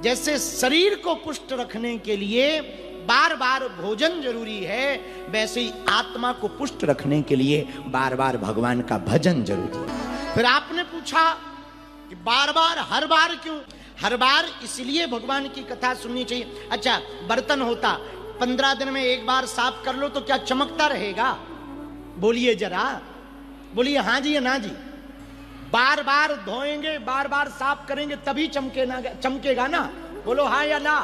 जैसे शरीर को पुष्ट रखने के लिए बार बार भोजन जरूरी है, वैसे ही आत्मा को पुष्ट रखने के लिए बार बार भगवान का भजन जरूरी है। फिर आपने पूछा कि बार बार हर बार क्यों? हर बार इसलिए भगवान की कथा सुननी चाहिए। अच्छा, बर्तन होता 15 दिन में एक बार साफ कर लो तो क्या चमकता रहेगा? बोलिए जरा, बोलिए हाँ जी या ना जी। बार बार धोएंगे, बार बार साफ करेंगे तभी चमकेगा ना। बोलो हाँ या ना,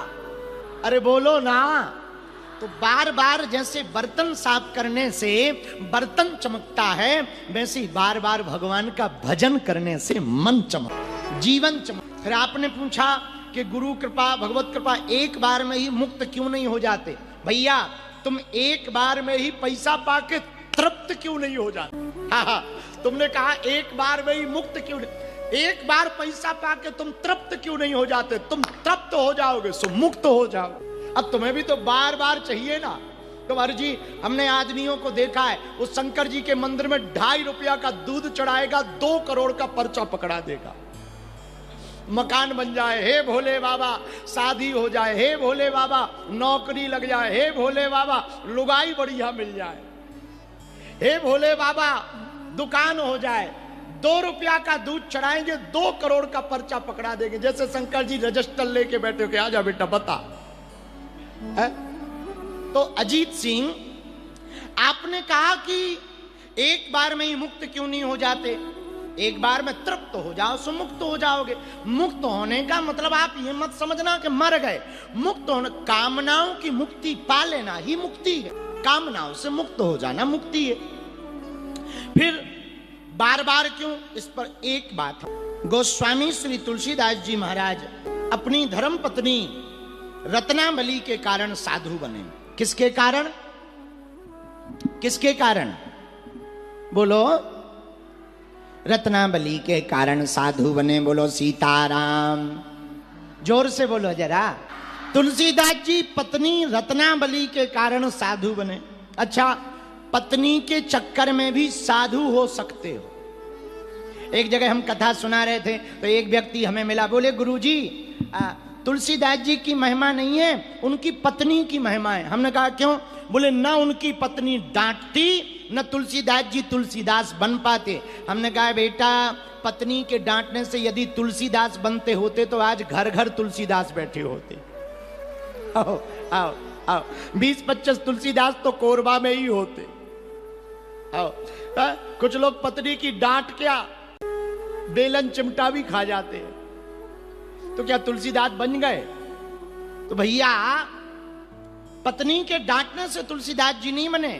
अरे बोलो ना। तो बार बार जैसे बर्तन साफ करने से बर्तन चमकता है, वैसे ही बार बार भगवान का भजन करने से मन चमक, जीवन चमक। फिर आपने पूछा कि गुरु कृपा, भगवत कृपा एक बार में ही मुक्त क्यों नहीं हो जाते? भैया तुम एक बार में ही पैसा पाके तृप्त क्यों नहीं हो जाते? हाँ, तुमने कहा एक बार में ही मुक्त क्यों नहीं, एक बार पैसा पाके तुम तृप्त क्यों नहीं हो जाते? तुम तृप्त हो जाओगे सो मुक्त हो जाओगे। अब तुम्हें भी तो बार बार चाहिए ना। तो अर्जी, हमने आदमियों को देखा है, उस शंकर जी के मंदिर में 2.5 रुपया का दूध चढ़ाएगा, 2 करोड़ का पर्चा पकड़ा देगा। मकान बन जाए, हे भोले बाबा, शादी हो जाए, हे भोले बाबा, नौकरी लग जाए, हे भोले बाबा, लुगाई बढ़िया मिल जाए, हे भोले बाबा, दुकान हो जाए। 2 रुपया का दूध चढ़ाएंगे, 2 करोड़ का पर्चा पकड़ा देंगे। जैसे शंकर जी रजिस्टर लेके बैठे हो, आजा बेटा बता है? तो अजीत सिंह, आपने कहा कि एक बार में ही मुक्त क्यों नहीं हो जाते? एक बार में तृप्त हो जाओ सो मुक्त हो जाओगे। मुक्त होने का मतलब आप ये मत समझना कि मर गए। मुक्त होने, कामनाओं की मुक्ति पा लेना ही मुक्ति है। कामनाओं से मुक्त हो जाना मुक्ति है। फिर बार बार क्यों? इस पर एक बात है। गोस्वामी श्री तुलसीदास जी महाराज अपनी धर्म पत्नी रत्नावली के कारण साधु बने। किसके कारण? किसके कारण? बोलो। रत्नावली के कारण साधु बने। बोलो सीताराम, जोर से बोलो जरा। तुलसीदास जी पत्नी रत्नावली के कारण साधु बने। अच्छा, पत्नी के चक्कर में भी साधु हो सकते हो। एक जगह हम कथा सुना रहे थे तो एक व्यक्ति हमें मिला, बोले गुरुजी तुलसीदास जी की महिमा नहीं है, उनकी पत्नी की महिमा है। हमने कहा क्यों? बोले ना उनकी पत्नी डांटती, न तुलसीदास जी तुलसीदास बन पाते। हमने कहा बेटा, पत्नी के डांटने से यदि तुलसीदास बनते होते तो आज घर घर तुलसीदास बैठे होते। आओ आओ आओ, 20-25 तुलसीदास तो कोरबा में ही होते। आओ, कुछ लोग पत्नी की डांट क्या बेलन चिमटा भी खा जाते हैं, तो क्या तुलसीदास बन गए? तो भैया, पत्नी के डांटने से तुलसीदास जी नहीं बने।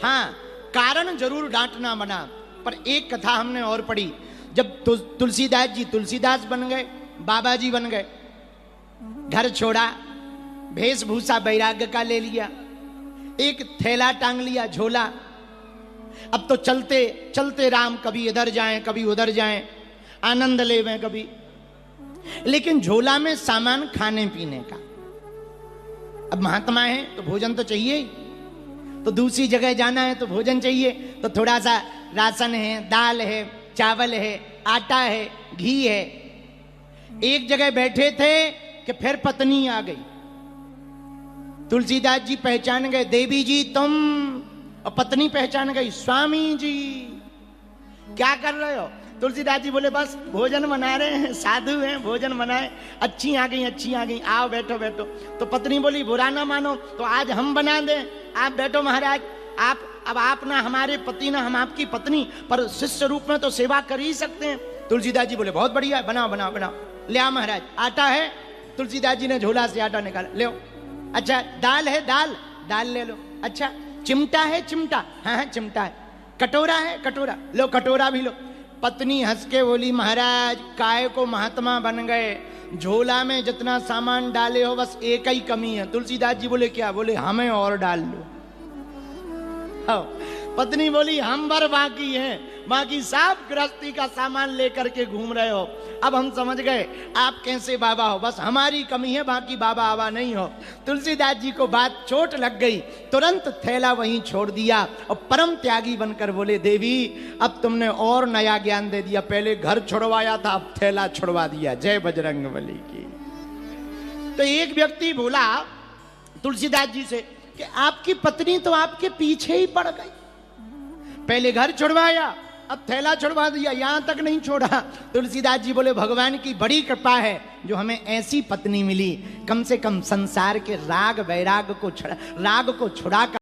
हाँ, कारण जरूर डांटना बना। पर एक कथा हमने और पढ़ी, जब तुलसीदास जी तुलसीदास बन गए, बाबा जी बन गए, घर छोड़ा, वेशभूषा वैराग्य का ले लिया, एक थैला टांग लिया, झोला। अब तो चलते चलते राम, कभी इधर जाएं कभी उधर जाएं, आनंद लेवें कभी। लेकिन झोला में सामान खाने पीने का। अब महात्मा है तो भोजन तो चाहिए ही, तो दूसरी जगह जाना है तो भोजन चाहिए, तो थोड़ा सा राशन है, दाल है, चावल है, आटा है, घी है। एक जगह बैठे थे कि फिर पत्नी आ गई। तुलसीदास जी पहचान गए, देवी जी तुम, और पत्नी पहचान गई, स्वामी जी क्या कर रहे हो? तुलसीदास जी बोले बस भोजन बना रहे हैं, साधु हैं, भोजन बनाए, अच्छी आ गई, अच्छी आ गई, आओ बैठो बैठो। तो पत्नी बोली बुरा ना मानो तो आज हम बना दें, आप बैठो महाराज। आप, अब आप ना हमारे पति ना हम आपकी पत्नी, पर शिष्य रूप में तो सेवा कर ही सकते हैं। तुलसीदास जी बोले बहुत बढ़िया, बनाओ बनाओ बनाओ। ले आओ महाराज, आटा है? तुलसीदास जी ने झोला से आटा निकाला, ले। अच्छा, दाल है? दाल, दाल ले लो। अच्छा, चिमटा है? चिमटा, हाँ हाँ चिमटा है। कटोरा है? कटोरा, लो कटोरा भी लो। पत्नी हंस के बोली महाराज काय को महात्मा बन गए, झोला में जितना सामान डाले हो बस एक ही कमी है। तुलसीदास जी बोले क्या? बोले हमें और डाल लो। पत्नी बोली हम भर बाकी हैं, बाकी सब गृहस्थी का सामान लेकर के घूम रहे हो। अब हम समझ गए आप कैसे बाबा हो, बस हमारी कमी है, बाकी बाबा आवा नहीं हो। तुलसीदास जी को बात चोट लग गई, तुरंत थैला वहीं छोड़ दिया और परम त्यागी बनकर बोले देवी अब तुमने और नया ज्ञान दे दिया, पहले घर छुड़वाया था अब थैला छुड़वा दिया। जय बजरंगबली की। तो एक व्यक्ति बोला तुलसीदास जी से कि आपकी पत्नी तो आपके पीछे ही पड़ गई, पहले घर छुड़वाया, अब थैला छुड़वा दिया, यहां तक नहीं छोड़ा। तुलसीदास जी बोले भगवान की बड़ी कृपा है जो हमें ऐसी पत्नी मिली, कम से कम संसार के राग वैराग को राग को छुड़ा